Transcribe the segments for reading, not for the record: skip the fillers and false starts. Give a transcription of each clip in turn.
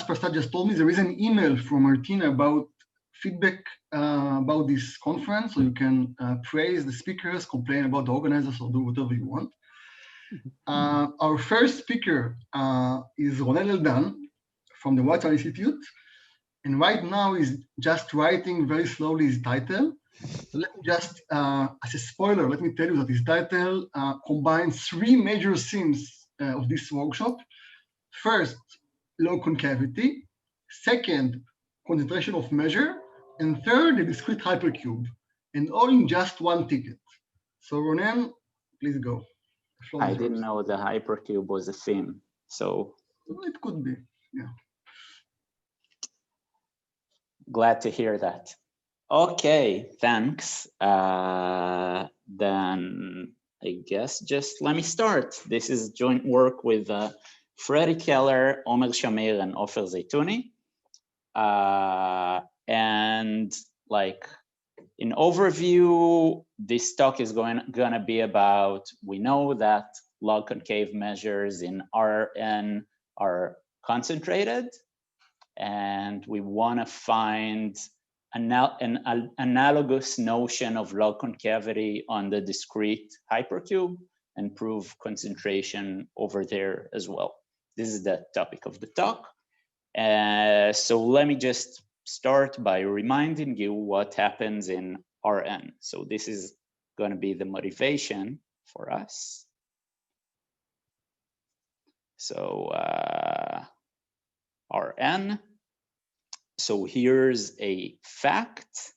Prasad just told me there is an email from Martina about feedback about this conference, so you can praise the speakers, complain about the organizers, or do whatever you want. Our first speaker is Ronen Eldan from the Weizmann Institute, and right now he's just writing very slowly his title. So let me just, as a spoiler, let me tell you that his title combines three major themes of this workshop. First, low concavity. Second, concentration of measure. And third, the discrete hypercube. And all in just one ticket. So Ronen, please go. I didn't know the hypercube was a theme, so. It could be, yeah. Glad to hear that. Okay, thanks. Then I guess just let me start. This is joint work with Freddie Keller, Omer Shamir, and Ofer Zaytouni. And like in overview, this talk is gonna be about, we know that log concave measures in Rn are concentrated, and we wanna find an analogous notion of log concavity on the discrete hypercube and prove concentration over there as well. This is the topic of the talk. So let me just start by reminding you what happens in Rn. So this is going to be the motivation for us. So Rn. So here's a fact.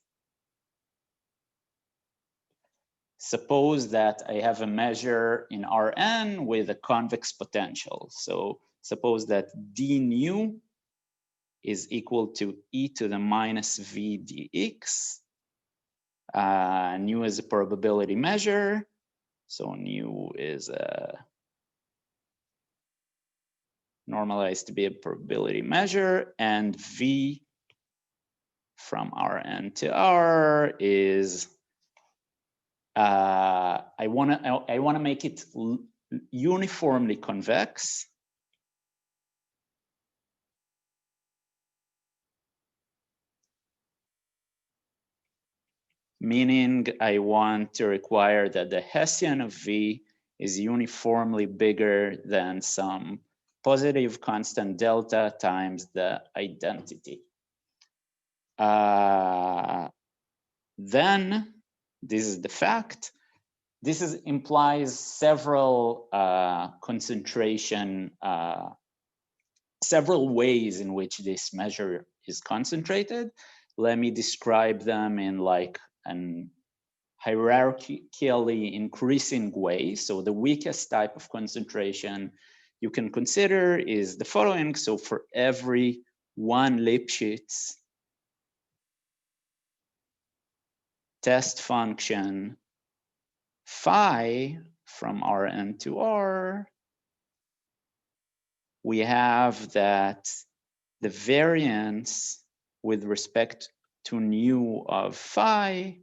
Suppose that I have a measure in Rn with a convex potential. So suppose that d nu is equal to e to the minus v dx. Nu is a probability measure. So nu is normalized to be a probability measure, and v from Rn to R is I wanna make it uniformly convex. Meaning I want to require that the Hessian of V is uniformly bigger than some positive constant delta times the identity. Then, this is the fact. This implies several several ways in which this measure is concentrated. Let me describe them in like an hierarchically increasing way. So the weakest type of concentration you can consider is the following. So for every 1 Lipschitz test function phi from Rn to R, we have that the variance with respect to nu of phi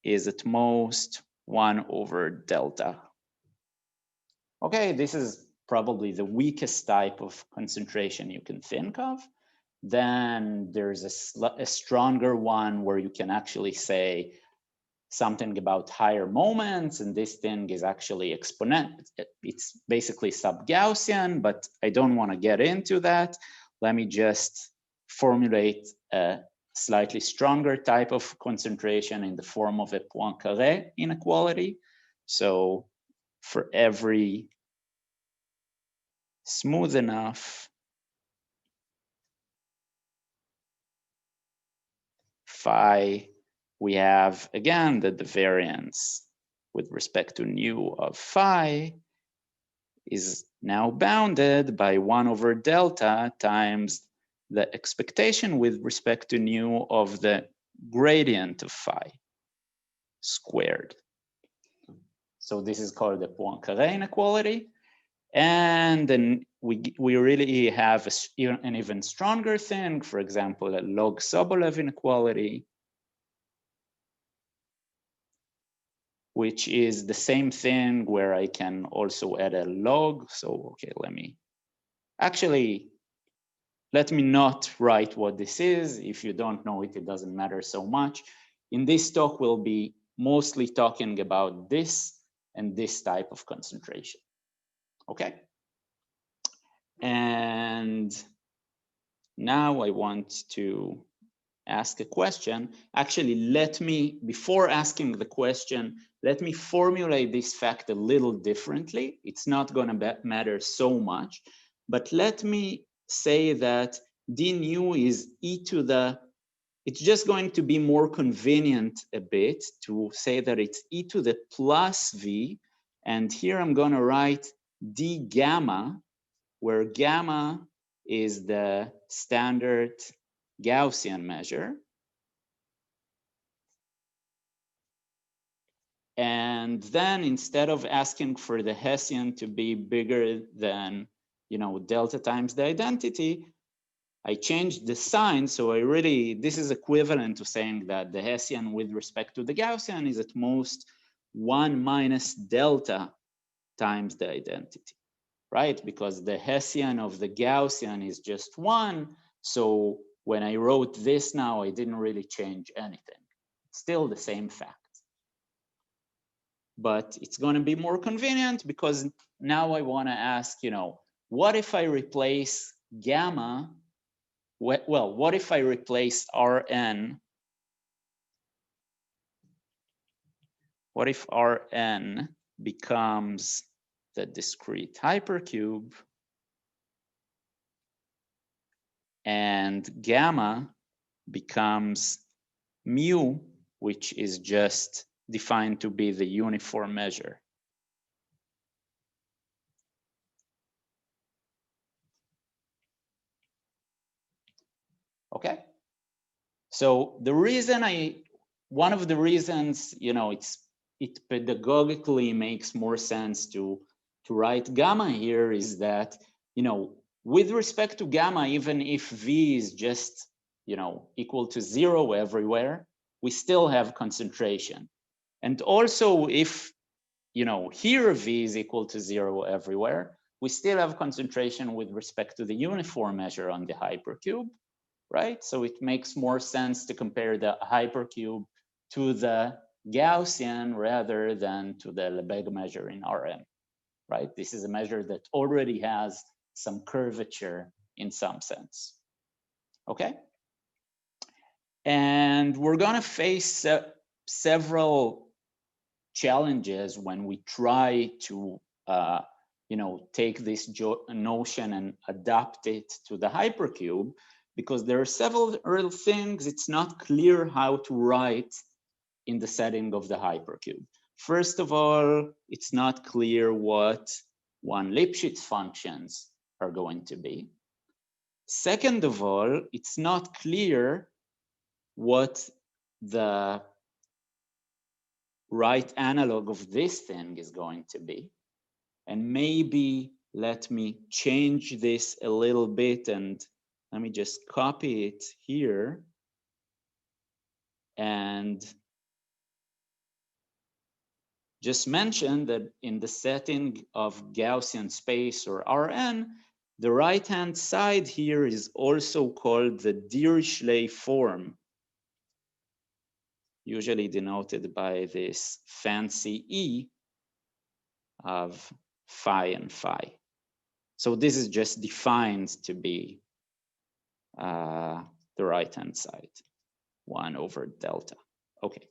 is at most 1 over delta. Okay, this is probably the weakest type of concentration you can think of. Then there's a stronger one where you can actually say something about higher moments, and this thing is actually exponential. It's basically sub-Gaussian, but I don't want to get into that. Let me just formulate a slightly stronger type of concentration in the form of a Poincare inequality. So for every smooth enough phi, we have again that the variance with respect to nu of phi is now bounded by 1 over delta times the expectation with respect to nu of the gradient of phi squared. So this is called the Poincare inequality. And then we really have an even stronger thing, for example, a log Sobolev inequality, which is the same thing where I can also add a log. So, okay, let me let me not write what this is. If you don't know it, it doesn't matter so much. In this talk, we'll be mostly talking about this and this type of concentration. Okay. And now I want to ask a question. Actually, let me, before asking the question, let me formulate this fact a little differently. It's not going to matter so much, but let me say that d nu is e to the, it's just going to be more convenient a bit to say that it's e to the plus v. And here I'm going to write d gamma, where gamma is the standard Gaussian measure. And then instead of asking for the Hessian to be bigger than, delta times the identity, I changed the sign. So I really, this is equivalent to saying that the Hessian with respect to the Gaussian is at most 1 minus delta times the identity, right? Because the Hessian of the Gaussian is just 1. So when I wrote this now, I didn't really change anything. It's still the same fact. But it's going to be more convenient because now I want to ask, what if I replace gamma? Well, what if I replace Rn? What if Rn becomes the discrete hypercube and gamma becomes mu, which is just defined to be the uniform measure? Okay. So the reason one of the reasons, it pedagogically makes more sense to write gamma here is that, with respect to gamma, even if v is just, equal to 0 everywhere, we still have concentration. And also if, here v is equal to 0 everywhere, we still have concentration with respect to the uniform measure on the hypercube, right? So it makes more sense to compare the hypercube to the Gaussian rather than to the Lebesgue measure in Rn, right? This is a measure that already has some curvature in some sense, okay? And we're gonna face several challenges when we try to take this notion and adapt it to the hypercube, because there are several things it's not clear how to write in the setting of the hypercube. First of all, it's not clear what one Lipschitz functions are going to be. Second of all, it's not clear what the right analog of this thing is going to be. And maybe let me change this a little bit, and let me just copy it here. And just mention that in the setting of Gaussian space or Rn, the right-hand side here is also called the Dirichlet form, usually denoted by this fancy E of phi and phi. So this is just defined to be the right-hand side, 1 over delta. Okay.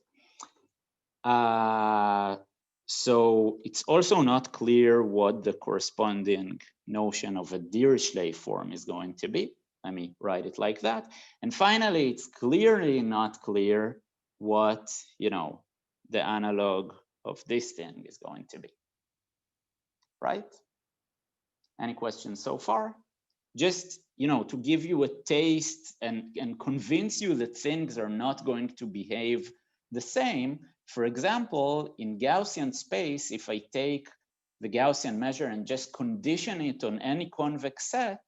So it's also not clear what the corresponding notion of a Dirichlet form is going to be. Let me write it like that. And finally, it's clearly not clear what, the analog of this thing is going to be, right? Any questions so far? Just, to give you a taste and convince you that things are not going to behave the same. For example, in Gaussian space, if I take the Gaussian measure and just condition it on any convex set,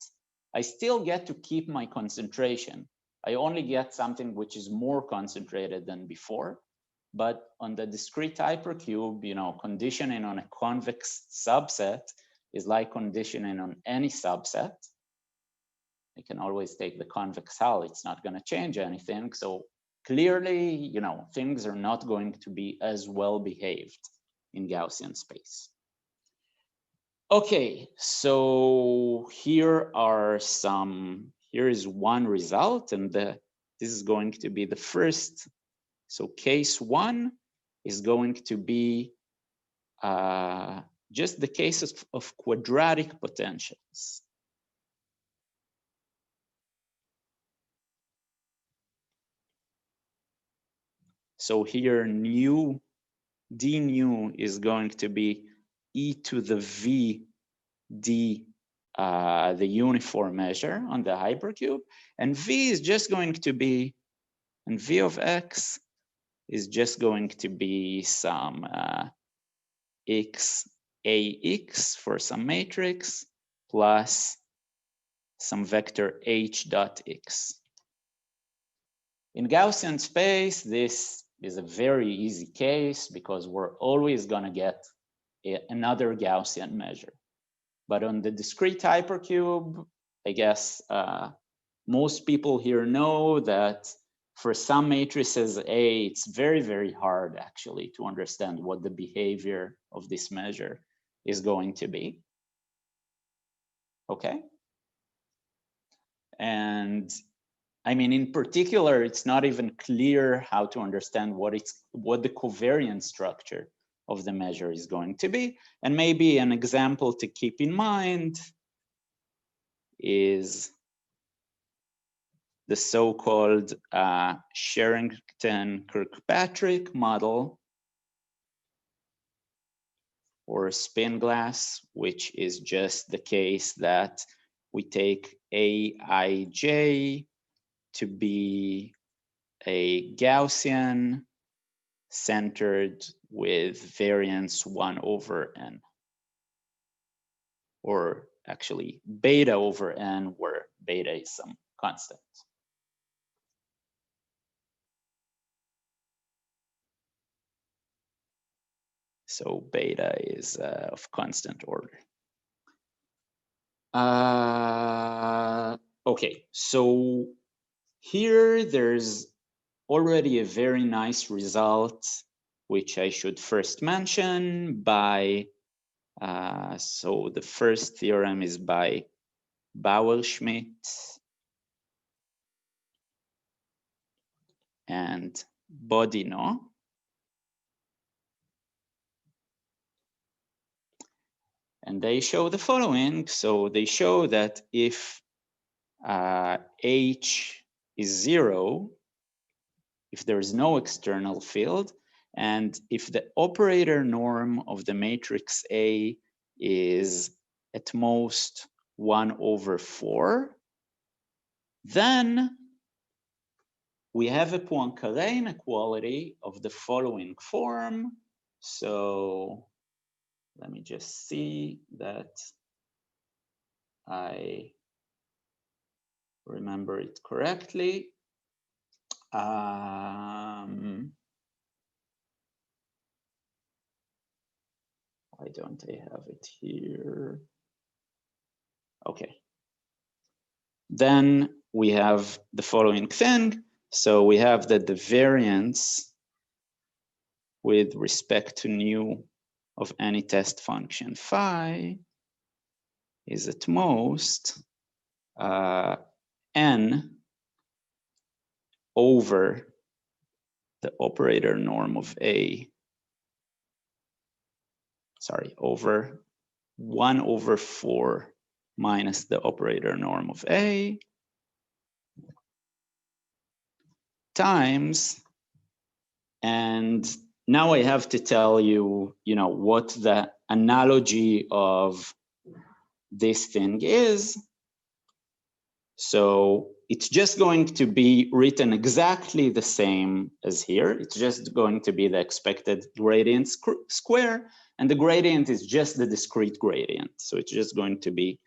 I still get to keep my concentration. I only get something which is more concentrated than before. But on the discrete hypercube, conditioning on a convex subset is like conditioning on any subset. I can always take the convex hull. It's not going to change anything. So clearly, you know, things are not going to be as well behaved in Gaussian space. Okay, so here is one result, and this is going to be the first. So case one is going to be just the cases of quadratic potentials. So here d nu is going to be e to the v d, the uniform measure on the hypercube, and v is just going to be, and v of x is just going to be some ax for some matrix plus some vector h dot x. In Gaussian space, this is a very easy case because we're always going to get another Gaussian measure. But on the discrete hypercube, I guess most people here know that for some matrices A, it's very, very hard actually to understand what the behavior of this measure is going to be. Okay. And I mean, in particular, it's not even clear how to understand what the covariance structure of the measure is going to be. And maybe an example to keep in mind is the so-called Sherrington-Kirkpatrick model, or spin glass, which is just the case that we take Aij to be a Gaussian centered with variance 1 over n, or actually beta over n, where beta is some constant. So beta is of constant order. Okay, so here there's already a very nice result, which I should first mention by, so the first theorem is by Bauer-Schmidt and Bodino. And they show the following. So they show that if H is 0, if there is no external field, and if the operator norm of the matrix A is at most 1 over 4, then we have a Poincare inequality of the following form. So let me just see that I remember it correctly. Why don't I have it here? Okay. Then we have the following thing. So we have that the variance with respect to nu of any test function phi is at most n over the operator norm of A, sorry, over 1 over 4 minus the operator norm of A times, and now I have to tell you, what the analogy of this thing is. So it's just going to be written exactly the same as here. It's just going to be the expected gradient square, and the gradient is just the discrete gradient. So it's just going to be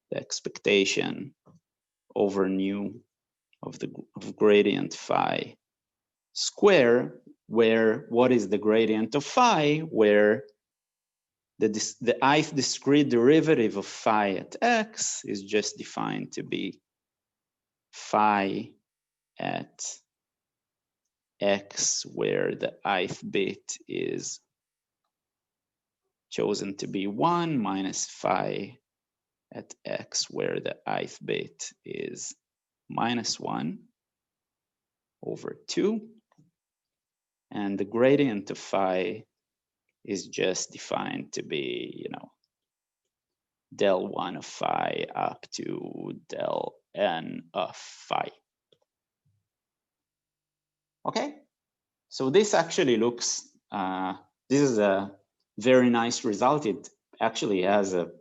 the expectation over nu of gradient phi square, where what is the gradient of phi, where the ith discrete derivative of phi at x is just defined to be phi at x where the ith bit is chosen to be 1 minus phi at x where the ith bit is -1 over 2. And the gradient of phi is just defined to be, you know, del 1 of phi up to del n of phi. Okay, so this actually looks, this is a very nice result. It actually has an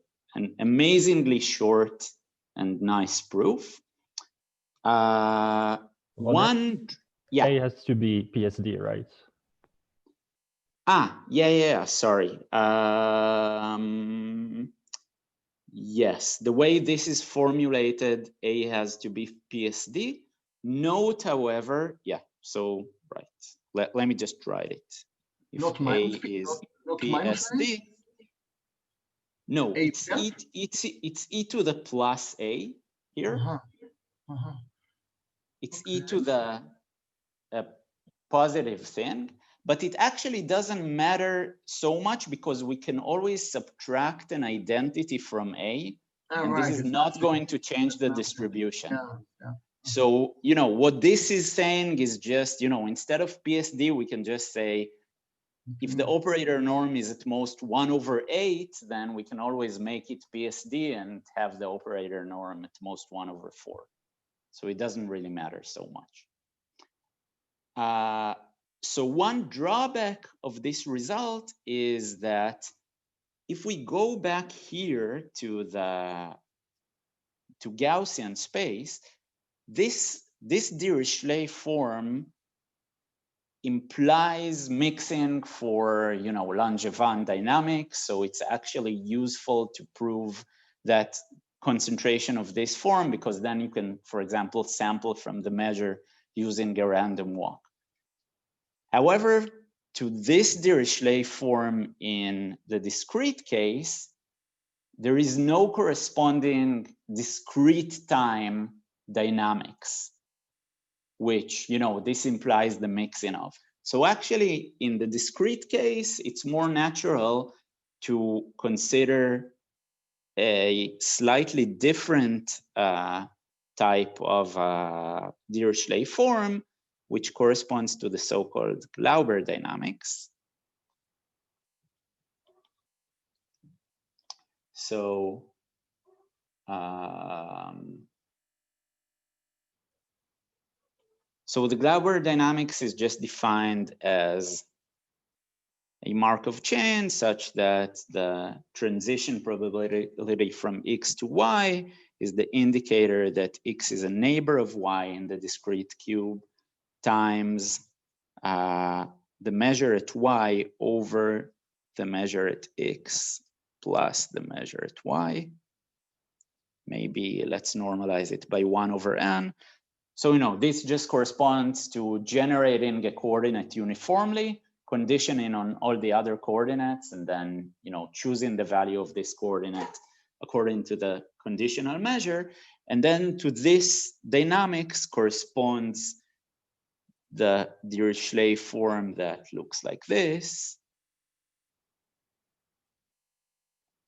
amazingly short and nice proof. One, yeah. A has to be PSD, right? Yeah, sorry. Yes, the way this is formulated, A has to be PSD. Note, however, yeah, so right. Let me just write it. If Not A minus, is not PSD, no, A it's e to the plus A here. It's okay. e to the positive thing, but it actually doesn't matter so much because we can always subtract an identity from A, and right. this is not going to change the distribution. Yeah. So, you know, what this is saying is just, you know, instead of PSD, we can just say, if the operator norm is at most 1/8, then we can always make it PSD and have the operator norm at most 1/4. So it doesn't really matter so much. So one drawback of this result is that if we go back here to Gaussian space, this Dirichlet form implies mixing for, you know, Langevin dynamics. So it's actually useful to prove that concentration of this form, because then you can, for example, sample from the measure using a random walk. However, to this Dirichlet form in the discrete case, there is no corresponding discrete time dynamics, which, you know, this implies the mixing of. So actually, in the discrete case, it's more natural to consider a slightly different type of Dirichlet form, which corresponds to the so-called Cloudberry dynamics. So so the Cloudberry dynamics is just defined as a Markov chain such that the transition probability from X to Y is the indicator that X is a neighbor of Y in the discrete cube times the measure at Y over the measure at X plus the measure at Y. Maybe let's normalize it by 1/n. So, you know, this just corresponds to generating a coordinate uniformly, conditioning on all the other coordinates, and then, you know, choosing the value of this coordinate according to the conditional measure. And then to this dynamics corresponds the Dirichlet form that looks like this.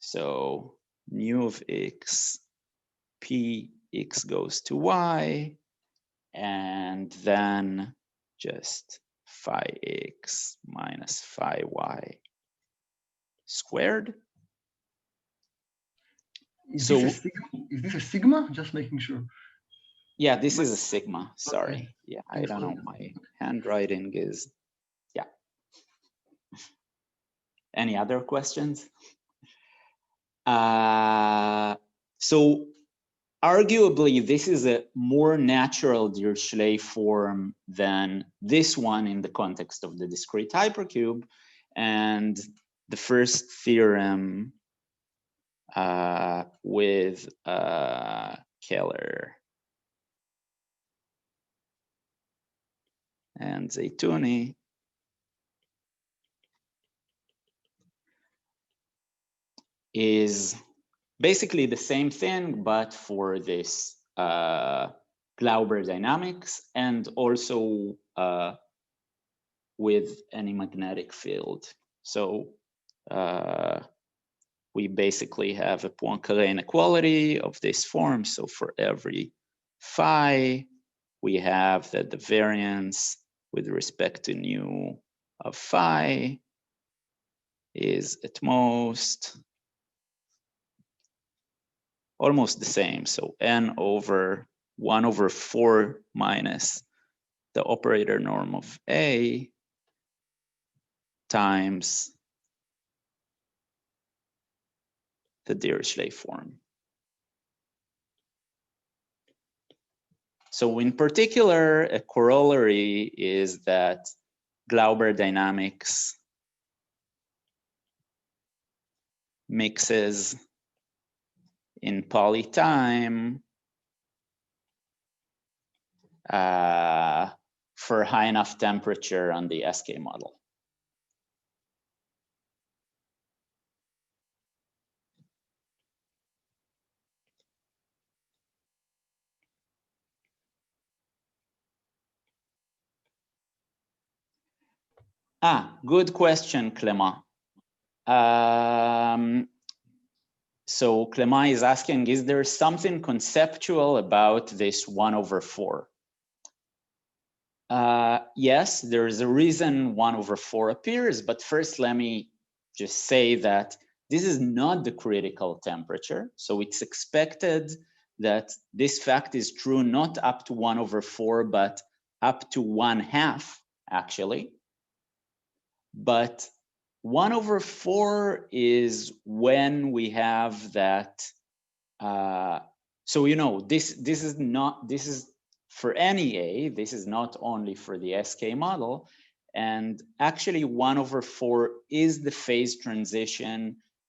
So nu of X, P X goes to Y, and then just phi X minus phi Y squared. Is this a sigma? Just making sure. Yeah, this is a sigma, sorry. Okay. Yeah, I don't know, my handwriting is, yeah. Any other questions? So arguably, this is a more natural Dirichlet form than this one in the context of the discrete hypercube. And the first theorem with Keller and Zeytouni is basically the same thing, but for this Cloudberry Dynamics, and also with any magnetic field. So we basically have a Poincare inequality of this form. So for every phi, we have that the variance with respect to nu of phi is at most almost the same. So n over 1/4 minus the operator norm of A times the Dirichlet form. So in particular, a corollary is that Cloudberry Dynamics mixes in poly time for high enough temperature on the SK model. Good question, Clément. So Clément is asking, is there something conceptual about this 1/4? Yes, there's a reason 1/4 appears, but first let me just say that this is not the critical temperature. So it's expected that this fact is true not up to 1/4, but up to 1/2 actually. But 1/4 is when we have that. So you know this is for any A. This is not only for the SK model, and actually 1/4 is the phase transition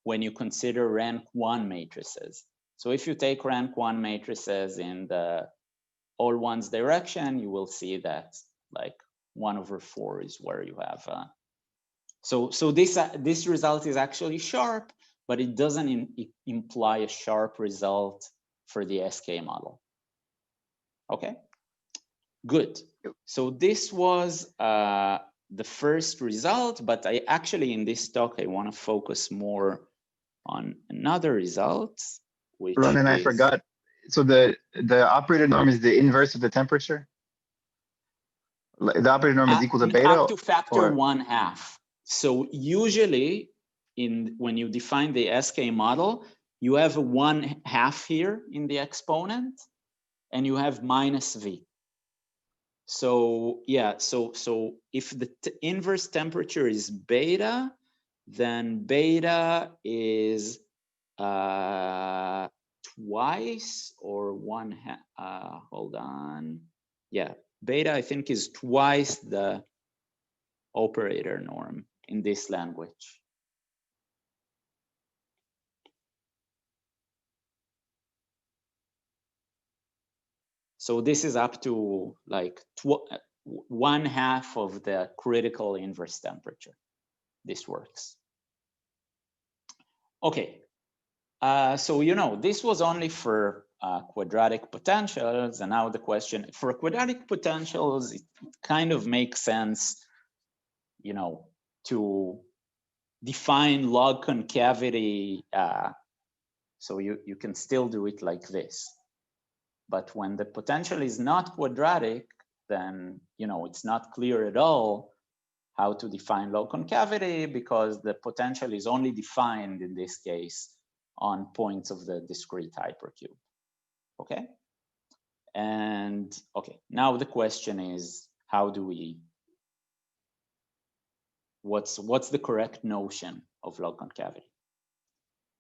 when you consider rank 1 matrices. So if you take rank 1 matrices in the all ones direction, you will see that like 1/4 is where you have. So this result is actually sharp, but it doesn't imply a sharp result for the SK model. Okay, good. So this was the first result, but I actually in this talk I want to focus more on another result, which Ronen, I forgot. So the operator norm is the inverse of the temperature. The operator norm is equal to beta, up to factor 1/2. So usually when you define the SK model, you have a 1/2 here in the exponent, and you have minus V. So yeah, so if the inverse temperature is beta, then beta is twice or 1/2. Hold on. Yeah, beta I think is twice the operator norm in this language. So this is up to like 1/2 of the critical inverse temperature. This works. Okay, so you know, this was only for quadratic potentials, and now the question, for quadratic potentials, it kind of makes sense, you know, to define log concavity, so you can still do it like this. But when the potential is not quadratic, then you know it's not clear at all how to define log concavity, because the potential is only defined in this case on points of the discrete hypercube. Okay, and okay, now the question is, how do we? What's the correct notion of log concavity?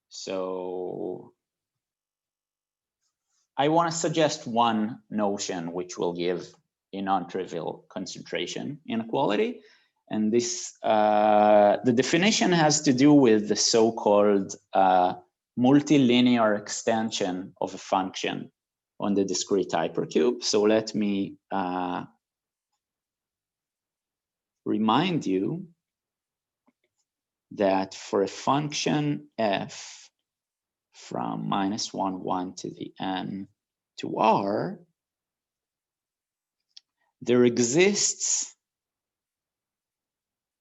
So I want to suggest one notion which will give a non-trivial concentration inequality. And this, the definition has to do with the so-called multilinear extension of a function on the discrete hypercube. So let me remind you that for a function f from -1, 1 to the n to r, there exists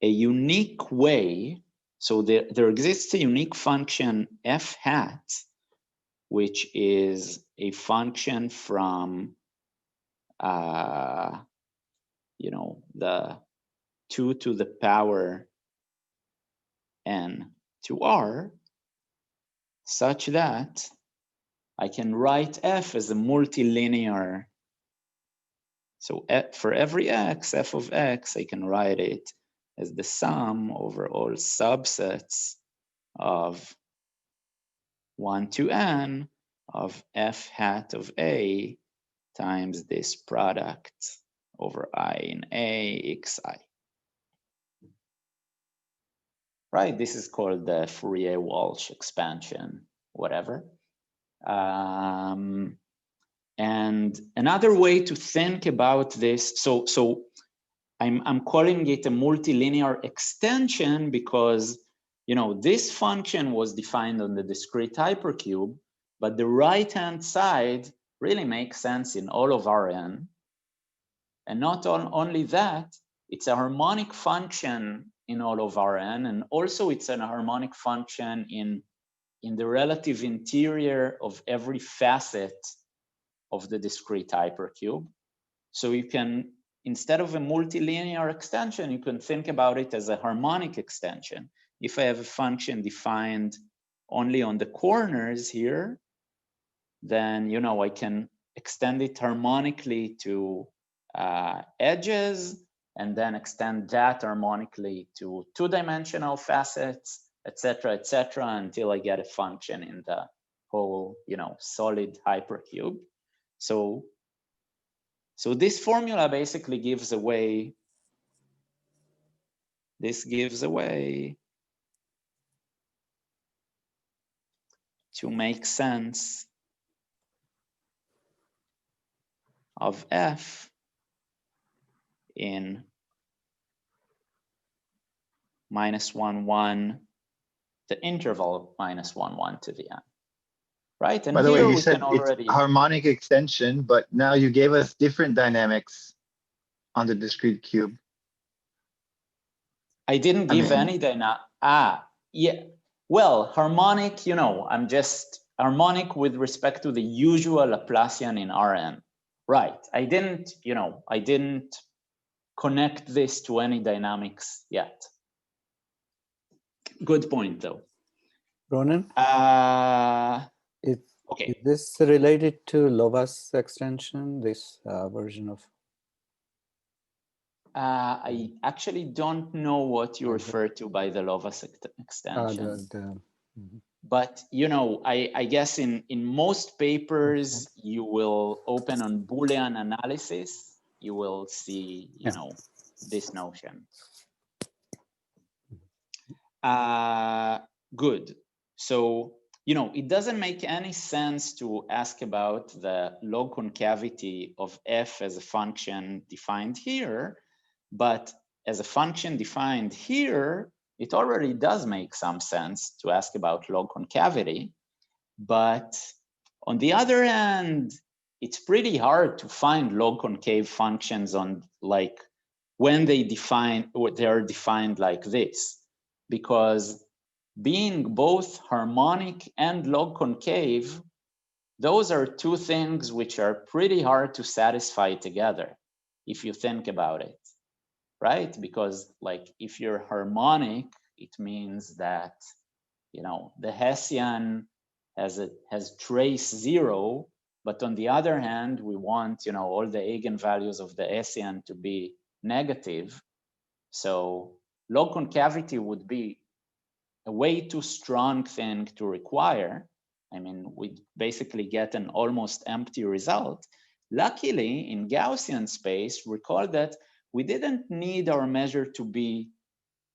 a unique way, so there exists a unique function f hat, which is a function from, you know, the 2 to the power n to r, such that I can write f as a multilinear. So for every x, f of x, I can write it as the sum over all subsets of 1 to n of f hat of a times this product over I in a xi. Right, this is called the Fourier-Walsh expansion, whatever. And another way to think about this, so I'm calling it a multilinear extension because, you know, this function was defined on the discrete hypercube, but the right-hand side really makes sense in all of Rn. And not only that, it's a harmonic function in all of Rn, and also it's an harmonic function in the relative interior of every facet of the discrete hypercube. So you can, instead of a multilinear extension, you can think about it as a harmonic extension. If I have a function defined only on the corners here, then, you know, I can extend it harmonically to edges, and then extend that harmonically to two-dimensional facets, et cetera, until I get a function in the whole, you know, solid hypercube. So this formula basically gives away, this gives away to make sense of f in -1, 1, the interval -1, 1 to the n, right? And by the way, here you we said can it's already harmonic extension, but now you gave us different dynamics on the discrete cube. I didn't give any dynamic. Yeah. Well, harmonic, you know, I'm just harmonic with respect to the usual Laplacian in Rn. Right. I didn't, you know, I didn't connect this to any dynamics yet. Good point, though. Ronen, Okay. is this related to Lova's extension, this version of? I actually don't know what you refer to by the Lova's extension. But, you know, I guess in most papers, you will open on Boolean analysis, you will see, you know, this notion. Good. So, you know, it doesn't make any sense to ask about the log concavity of f as a function defined here, but as a function defined here, it already does make some sense to ask about log concavity. But on the other hand, it's pretty hard to find log concave functions on, like, when they are defined like this, because being both harmonic and log concave, those are two things which are pretty hard to satisfy together, if you think about it, right? Because, like, if you're harmonic, it means that, you know, the Hessian has trace 0, but on the other hand, we want, you know, all the eigenvalues of the Hessian to be negative. So log concavity would be a way too strong thing to require. I mean, we basically get an almost empty result. Luckily, in Gaussian space, recall that we didn't need our measure to be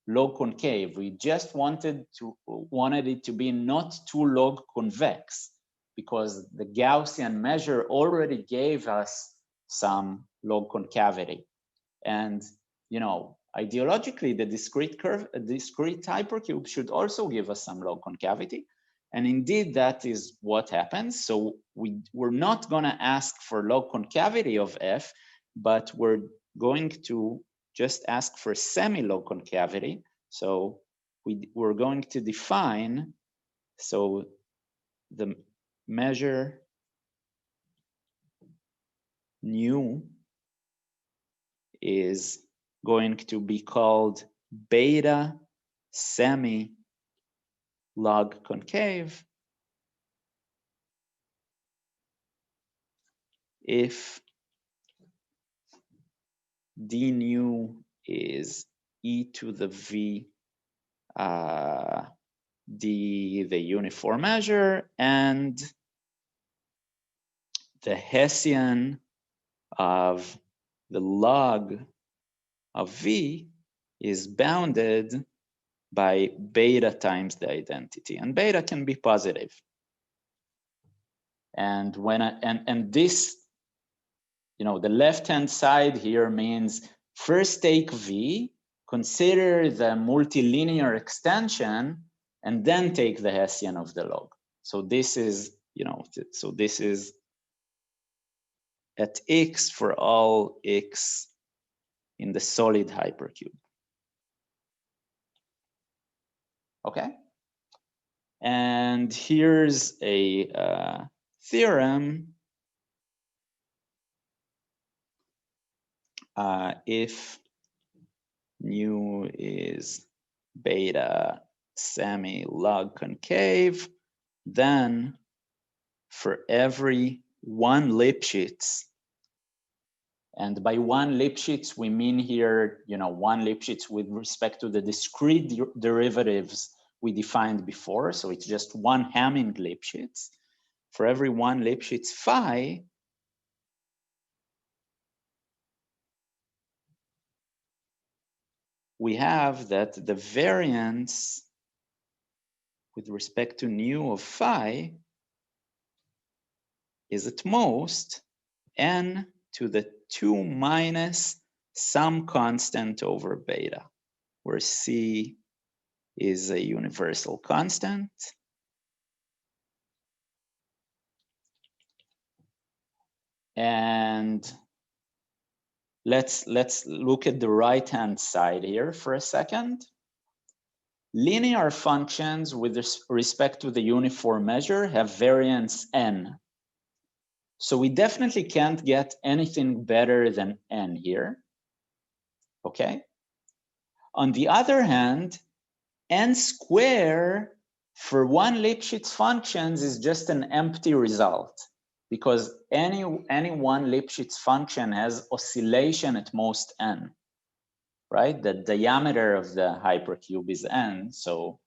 log concave. We just wanted it to be not too log convex, because the Gaussian measure already gave us some log concavity. And, you know, ideologically, the discrete hypercube should also give us some log concavity. And indeed, that is what happens. So we're not going to ask for log concavity of f, but we're going to just ask for semi-log concavity. So we're going to define, so the measure nu is going to be called beta semi log concave if d nu is e to the v d, the uniform measure, and the Hessian of the log of v is bounded by beta times the identity, and beta can be positive. And when and this, you know, the left-hand side here means first take v, consider the multilinear extension, and then take the Hessian of the log. So this is, you know, so this is at x for all x in the solid hypercube. Okay. And here's a theorem. If nu is beta semi log concave, then for every 1 Lipschitz, and by 1 Lipschitz we mean here, you know, 1 Lipschitz with respect to the discrete derivatives we defined before, so it's just 1 Hamming Lipschitz. For every 1 Lipschitz phi, we have that the variance with respect to nu of phi is at most n to the 2 minus some constant over beta, where c is a universal constant. And let's look at the right-hand side here for a second. Linear functions with respect to the uniform measure have variance n. So we definitely can't get anything better than n here, okay? On the other hand, n square for 1 Lipschitz functions is just an empty result, because any 1 Lipschitz function has oscillation at most n, right? The diameter of the hypercube is n, so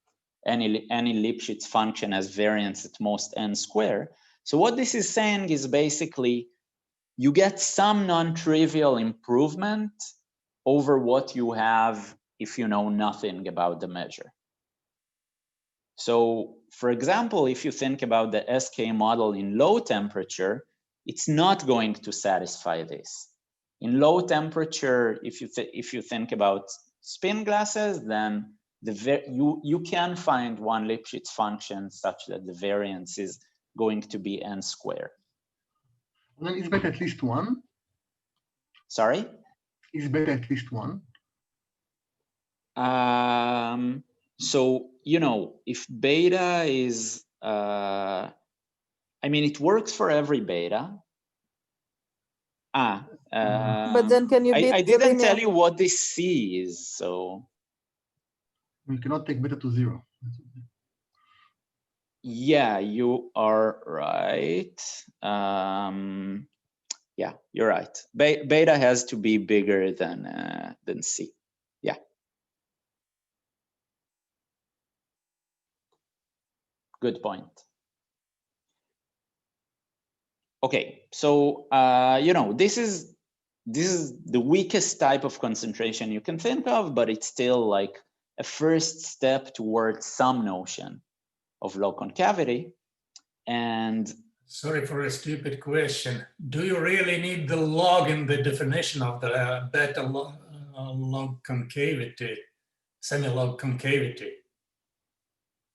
any Lipschitz function has variance at most n square. So what this is saying is basically you get some non-trivial improvement over what you have if you know nothing about the measure. So for example, if you think about the SK model in low temperature, it's not going to satisfy this. In low temperature, if you think about spin glasses, then you can find 1 Lipschitz function such that the variance is going to be n squared. And then is beta at least 1? Sorry? Is beta at least 1? So, you know, if beta is, I mean, it works for every beta. But then can you beat I the didn't linear? tell you what this C is, so. We cannot take beta to 0. Yeah, you are right. Yeah, you're right. Beta has to be bigger than C. Yeah. Good point. Okay, so you know, this is the weakest type of concentration you can think of, but it's still like a first step towards some notion of low concavity. And sorry for a stupid question. Do you really need the log in the definition of the beta log concavity, semi-log concavity?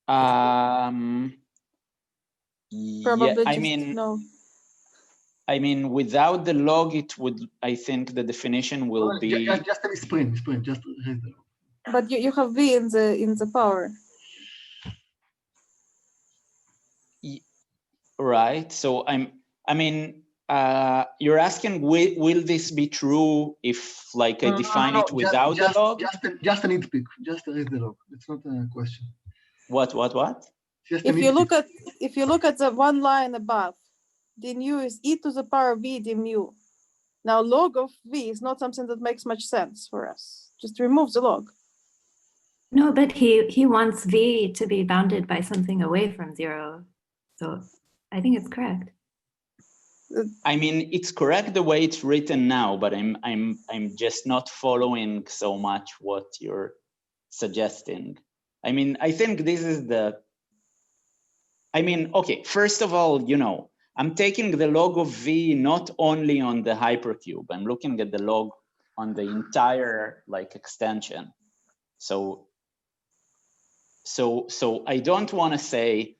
Probably yeah, I just mean, no. I mean, without the log, it would, I think the definition will be. Just a misprint, just raise the log. But you have V in the power. Right. So I mean, you're asking, will this be true if like I define it without the log? Just a nitpick, just raise the log. It's not a question. What? If you look at the one line above, d nu is e to the power v d mu. Now log of v is not something that makes much sense for us. Just remove the log. No, but he wants v to be bounded by something away from 0. So I think it's correct. I mean, it's correct the way it's written now, but I'm just not following so much what you're suggesting. I mean, I think this is okay, first of all, you know, I'm taking the log of V not only on the hypercube, I'm looking at the log on the entire like extension. So I don't want to say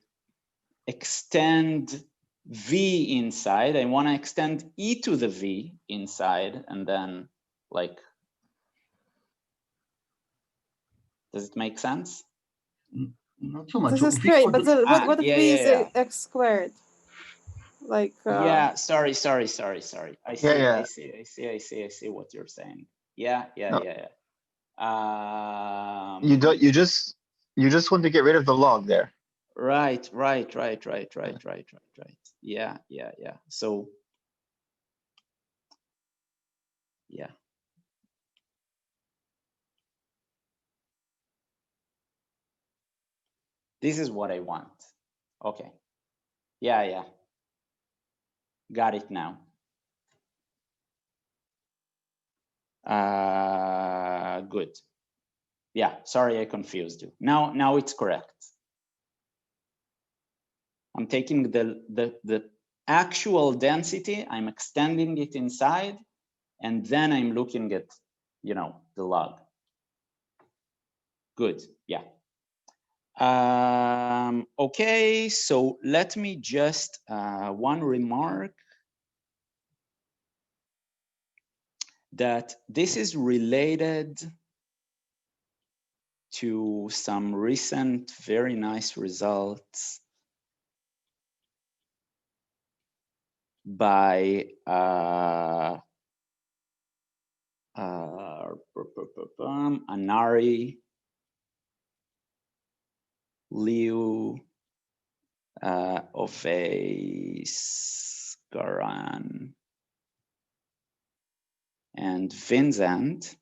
extend V inside, I want to extend e to the V inside, and then like, does it make sense? Not so much. This is great, but what if V is x squared? Like yeah, sorry. I see what you're saying. Yeah. You just want to get rid of the log there. Right. Yeah. So yeah. This is what I want. Okay. Yeah. Got it now. Good. Yeah, sorry I confused you. Now it's correct. I'm taking the actual density, I'm extending it inside, and then I'm looking at, you know, the log. Good, yeah. Okay, so let me just, one remark, that this is related to some recent very nice results by Anari, Liu, Oveis-Garan, and Vincent.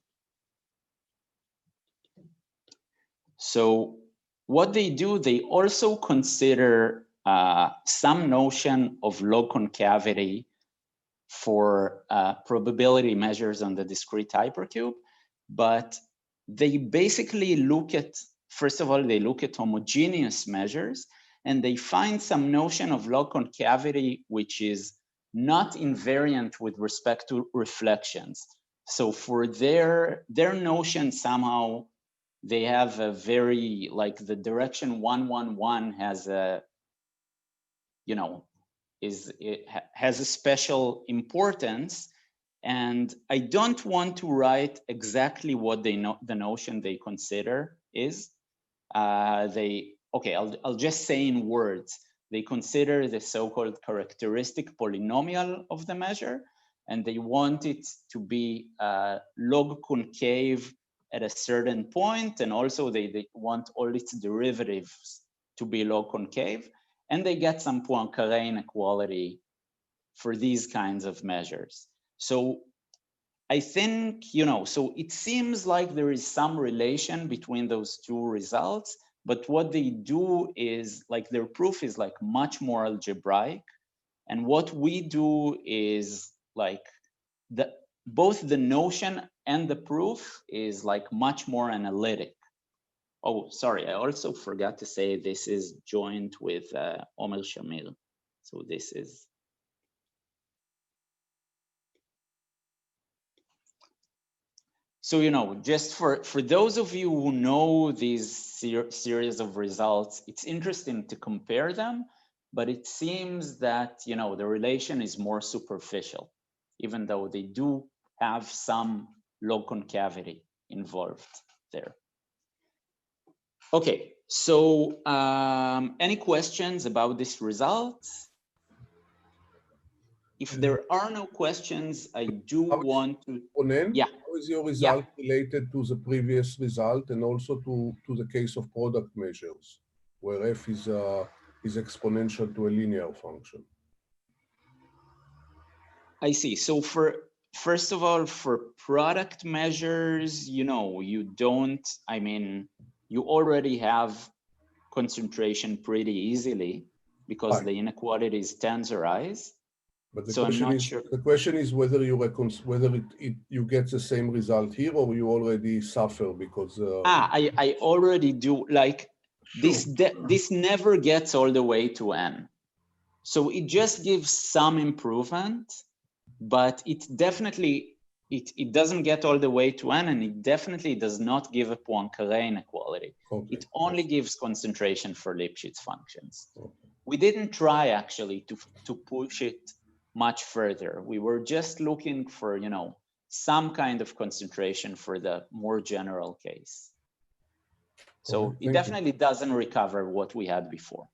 So what they do, they also consider some notion of log concavity for probability measures on the discrete hypercube, but they basically look at, first of all, they look at homogeneous measures, and they find some notion of log concavity which is not invariant with respect to reflections. So for their notion, somehow they have a very, like the direction 111 has a, you know, has a special importance. And I don't want to write exactly what they know, the notion they consider is. I'll just say in words, they consider the so-called characteristic polynomial of the measure, and they want it to be log concave at a certain point, and also they want all its derivatives to be log concave, and they get some Poincare inequality for these kinds of measures. So I think, you know, so it seems like there is some relation between those two results, but what they do is, like, their proof is like much more algebraic, and what we do is like both the notion and the proof is like much more analytic. Oh, sorry, I also forgot to say this is joined with Omer Shamir. So this is. So, you know, just for those of you who know these series of results, it's interesting to compare them but it seems that, you know, the relation is more superficial, even though they do have some log concavity involved there. Okay, so any questions about this result? If there are no questions, I do want to. Ronen, Yeah. how is your result related to the previous result and also to the case of product measures, where f is exponential to a linear function? I see. So first of all, for product measures, you know, you don't, I mean, you already have concentration pretty easily because the inequality is tensorized. But the so question I'm not is, sure. The question is whether you you get the same result here, or you already suffer because. I already do, like this never gets all the way to n, so it just gives some improvement, but it definitely it doesn't get all the way to n, and it definitely does not give a Poincare inequality. Okay. It only gives concentration for Lipschitz functions. Okay. We didn't try actually to push it much further. We were just looking for, you know, some kind of concentration for the more general case. So it definitely doesn't recover what we had before.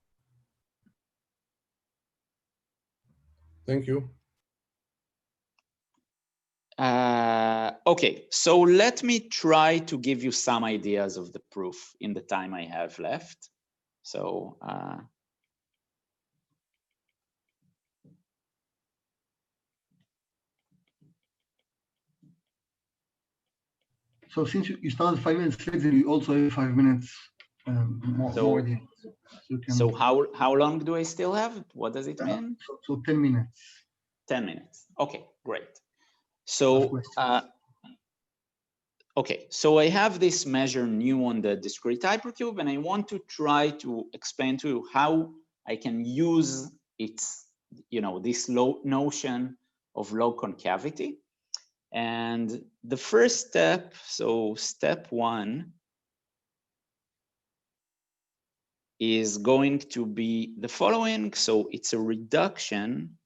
Thank you. Okay, so let me try to give you some ideas of the proof in the time I have left. So so since you started 5 minutes late, then you also have 5 minutes more. So how long do I still have? What does it mean? So 10 minutes. 10 minutes. Okay, great. So okay, so I have this measure nu on the discrete hypercube, and I want to try to explain to you how I can use its, you know, this notion of log concavity. And the first step, so step 1, is going to be the following. So it's a reduction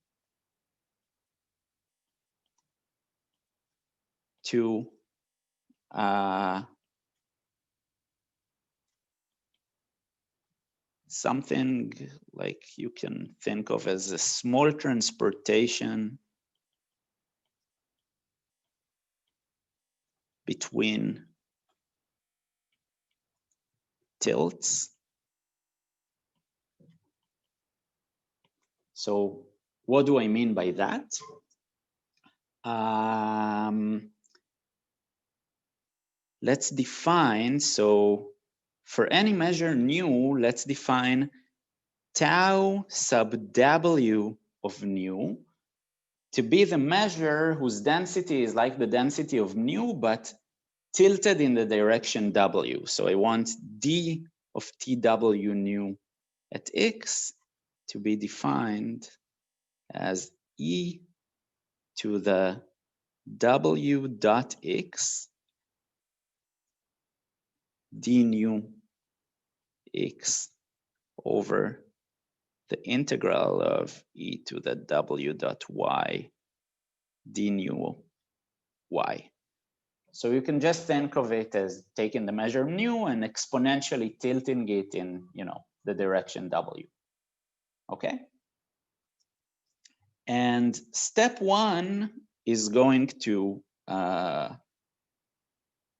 to something like you can think of as a small transportation between tilts. So what do I mean by that? Let's define, so for any measure nu, let's define tau sub w of nu to be the measure whose density is like the density of nu, but tilted in the direction w. So I want d of tw nu at x to be defined as e to the w dot x d nu x over the integral of e to the w dot y d nu y. So you can just think of it as taking the measure nu and exponentially tilting it in, you know, the direction w. Okay? And step 1 is going to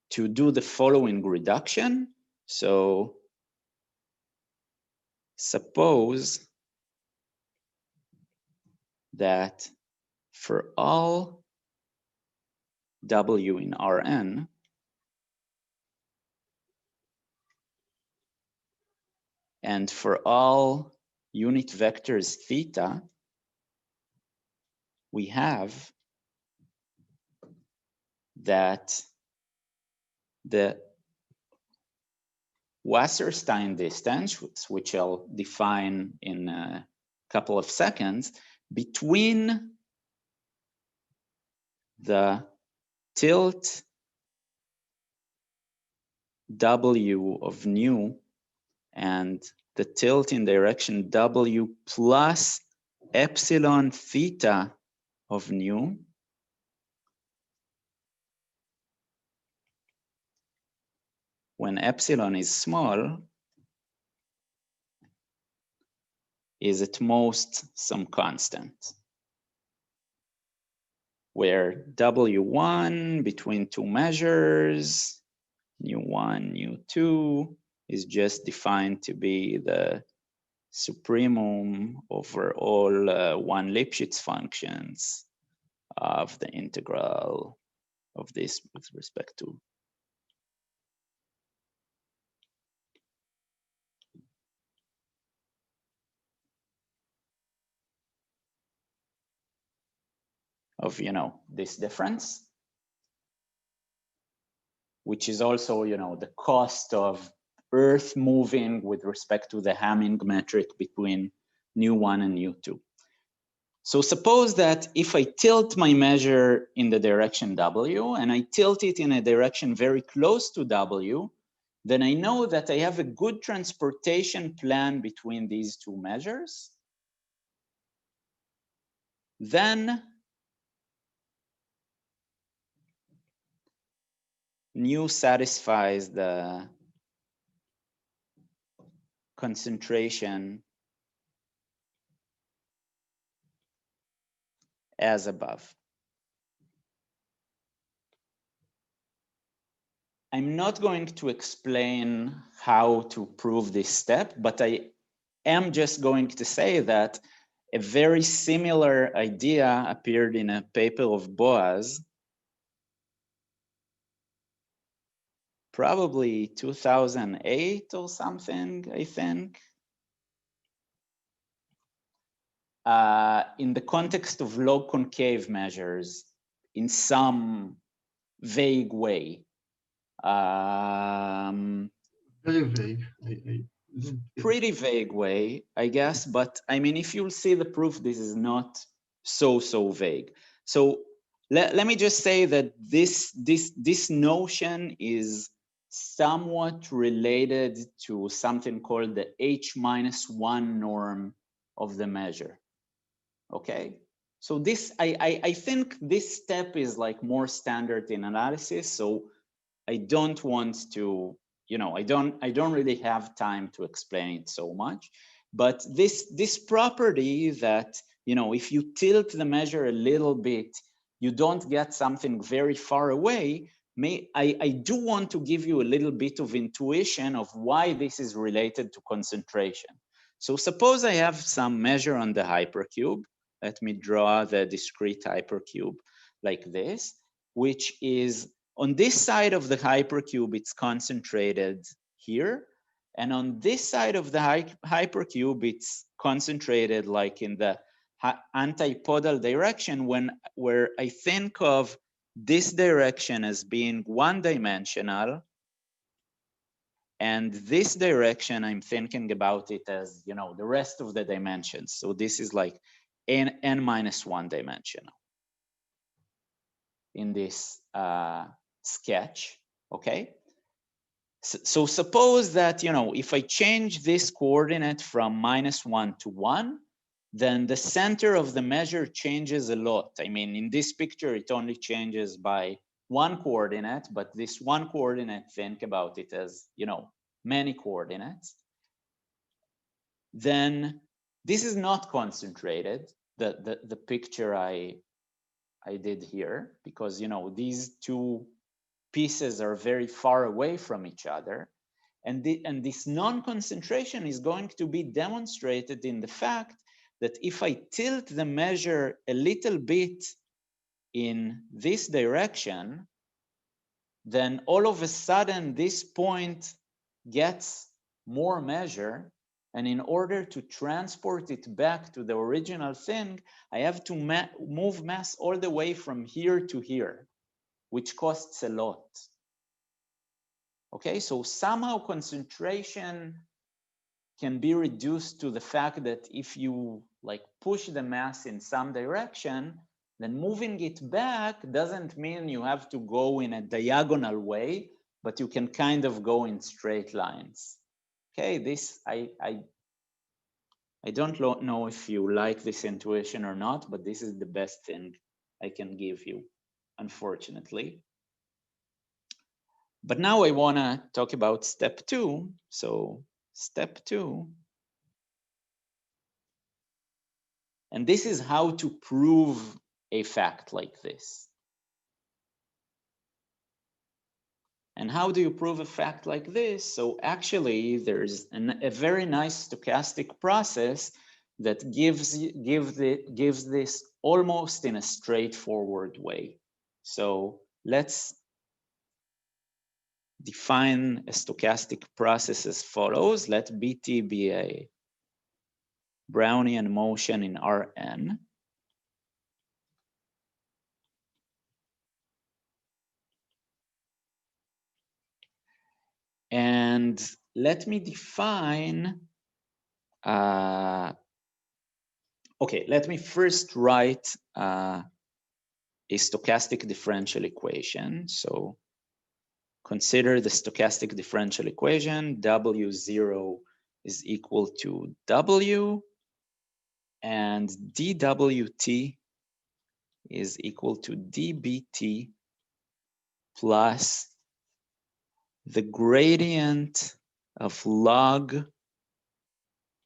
do the following reduction. So suppose that for all w in Rn, and for all unit vectors theta, we have that the Wasserstein distance, which I'll define in a couple of seconds, between the tilt w of nu and the tilt in direction W plus epsilon theta of nu when epsilon is small is at most some constant, where W1 between two measures, nu1, nu2, is just defined to be the supremum over all one Lipschitz functions of the integral of this with respect to of, you know, this difference, which is also, you know, the cost of Earth moving with respect to the Hamming metric between nu1 and nu2. So suppose that if I tilt my measure in the direction W and I tilt it in a direction very close to W, then I know that I have a good transportation plan between these two measures. Then nu satisfies the concentration as above. I'm not going to explain how to prove this step, but I am just going to say that a very similar idea appeared in a paper of Boaz, probably 2008 or something, I think, in the context of log concave measures in some vague way. Very vague. Pretty vague way, I guess, but I mean, if you'll see the proof, this is not so vague. So let me just say that this notion is somewhat related to something called the H-1 norm of the measure. Okay, so this I think this step is like more standard in analysis, so I don't want to, you know, I don't really have time to explain it so much, but this property that, you know, if you tilt the measure a little bit, you don't get something very far away. I do want to give you a little bit of intuition of why this is related to concentration. So suppose I have some measure on the hypercube. Let me draw the discrete hypercube like this, which is on this side of the hypercube, it's concentrated here. And on this side of the hypercube, it's concentrated like in the antipodal direction where I think of this direction as being one-dimensional. And this direction, I'm thinking about it as, you know, the rest of the dimensions. So this is like n minus one dimensional in this sketch, okay? So suppose that, you know, if I change this coordinate from -1 to 1, then the center of the measure changes a lot. I mean, in this picture, it only changes by one coordinate, but this one coordinate, think about it as, you know, many coordinates. Then this is not concentrated, the picture I did here, because, you know, these two pieces are very far away from each other. And this non-concentration is going to be demonstrated in the fact that if I tilt the measure a little bit in this direction, then all of a sudden this point gets more measure. And in order to transport it back to the original thing, I have to move mass all the way from here to here, which costs a lot. Okay, so somehow concentration can be reduced to the fact that if you like push the mass in some direction, then moving it back doesn't mean you have to go in a diagonal way, but you can kind of go in straight lines. Okay, this, I don't know if you like this intuition or not, but this is the best thing I can give you, unfortunately. But now I want to talk about step 2. So step 2. And this is how to prove a fact like this. And how do you prove a fact like this? So actually, there's a very nice stochastic process that gives this almost in a straightforward way. So let's define a stochastic process as follows. Let BT be a Brownian motion in Rn. And let me define, okay, let me first write a stochastic differential equation. So consider the stochastic differential equation. W0 is equal to W, and dWt is equal to dBt plus the gradient of log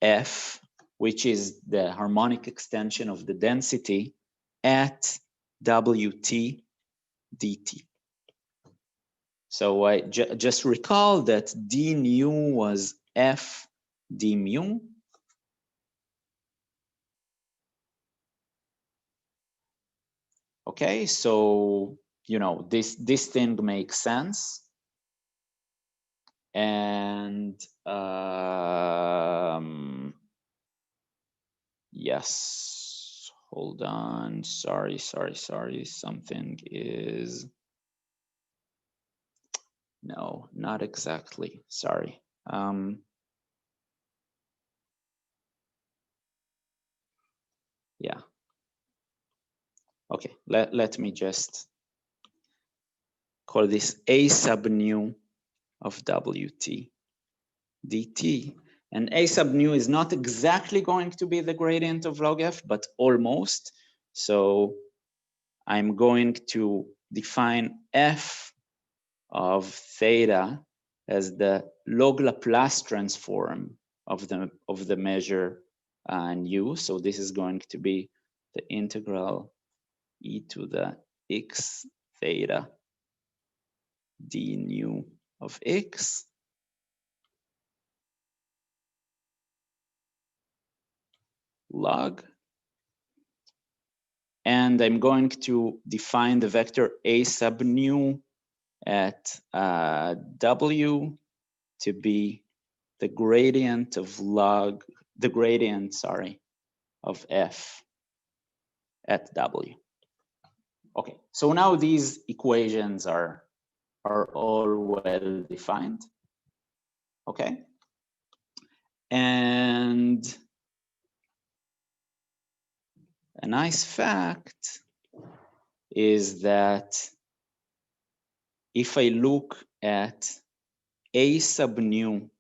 f, which is the harmonic extension of the density at Wt dt. So I just recall that d nu was f d mu. Okay, so you know this thing makes sense. And yes, hold on, sorry, something is, no, not exactly, sorry. Yeah, okay, let me just call this a sub nu of Wt dt. And a sub nu is not exactly going to be the gradient of log f, but almost. So I'm going to define f of theta as the log Laplace transform of the measure nu. So this is going to be the integral e to the x theta d nu of x log. And I'm going to define the vector a sub nu at W to be the gradient of log, the gradient, sorry, of f at W. Okay, so now these equations are all well defined. Okay, and a nice fact is that if I look at a sub nu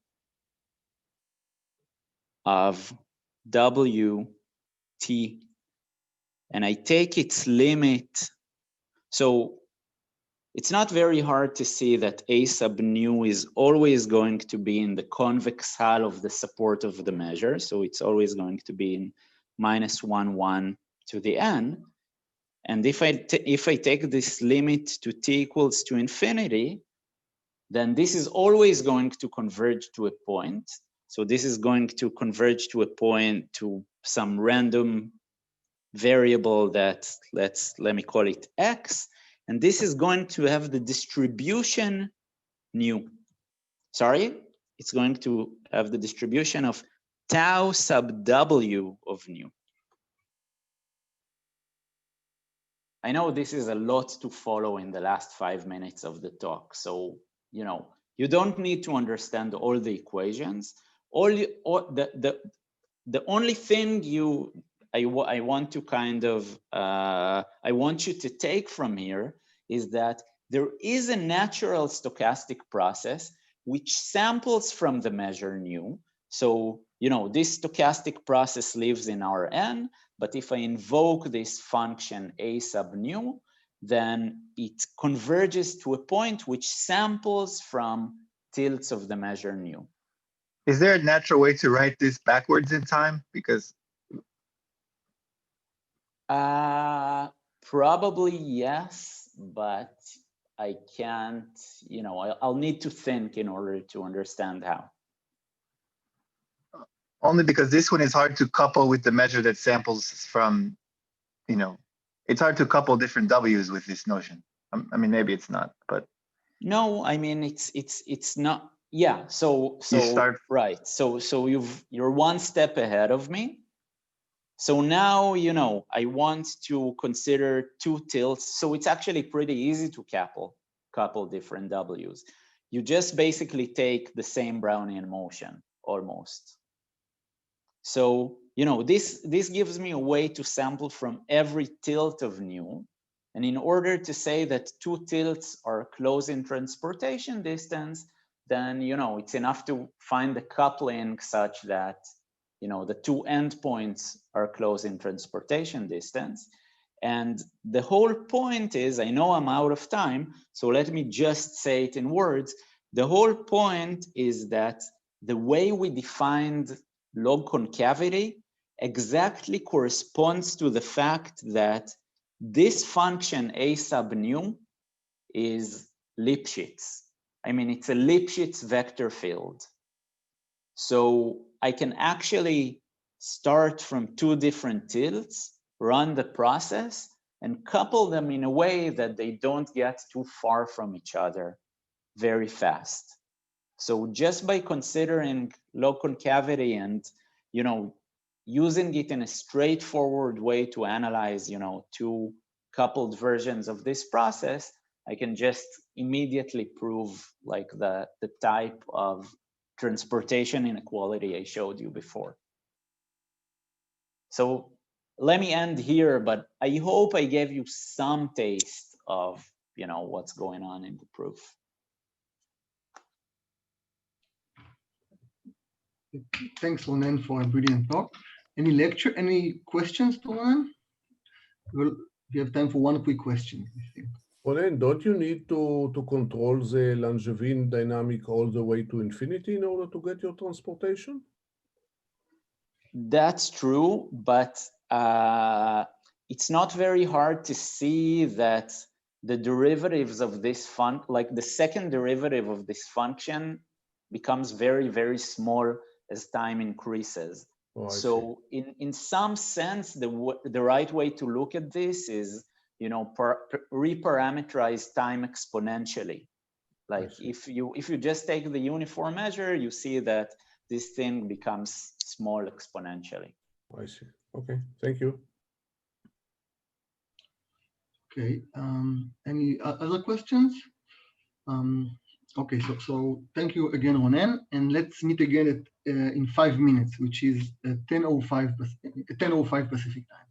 of Wt and I take its limit, so it's not very hard to see that a sub nu is always going to be in the convex hull of the support of the measure. So it's always going to be in -1, 1 to the n. And if I take this limit to t equals to infinity, then this is always going to converge to a point. So this is going to converge to a point to some random variable that let me call it x. And this is going to have the distribution nu. Sorry, it's going to have the distribution of tau sub w of nu. I know this is a lot to follow in the last 5 minutes of the talk. So, you know, you don't need to understand all the equations. The only thing I want to kind of, I want you to take from here is that there is a natural stochastic process which samples from the measure nu. So, this stochastic process lives in our n, but if I invoke this function a sub nu, then it converges to a point which samples from tilts of the measure nu. Is there a natural way to write this backwards in time? Because probably yes, but I can't, I'll need to think in order to understand how. only because this one is hard to couple with the measure that samples from, it's hard to couple different W's with this notion. I mean, maybe it's not, but. No, I mean, it's not, yeah, so You start, right. So you're one step ahead of me. So now, I want to consider two tilts. So it's actually pretty easy to couple different W's. You just basically take the same Brownian motion almost. So, this gives me a way to sample from every tilt of nu. And in order to say that two tilts are close in transportation distance, then, it's enough to find the coupling such that, the two endpoints are close in transportation distance. And the whole point is, I know I'm out of time, so let me just say it in words. The whole point is that the way we defined log concavity exactly corresponds to the fact that this function a sub nu is Lipschitz. I mean, it's a Lipschitz vector field. So I can actually start from two different tilts, run the process, and couple them in a way that they don't get too far from each other very fast. So just by considering log concavity and, using it in a straightforward way to analyze, two coupled versions of this process, I can just immediately prove like the type of transportation inequality I showed you before. So let me end here, but I hope I gave you some taste of, what's going on in the proof. Thanks, Ronen, for a brilliant talk. Any questions to Ronen? Well, we have time for one quick question, I think. Ronen, don't you need to control the Langevin dynamic all the way to infinity in order to get your transportation? That's true, but it's not very hard to see that the derivatives of this function, like the second derivative of this function, becomes very, very small as time increases. Oh, so in some sense, the right way to look at this is, reparameterize time exponentially. Like if you just take the uniform measure, you see that this thing becomes small exponentially. I see. Okay, thank you. Okay, any other questions? Okay, so thank you again, Ronen, and let's meet again in 5 minutes, which is 10:05 Pacific time.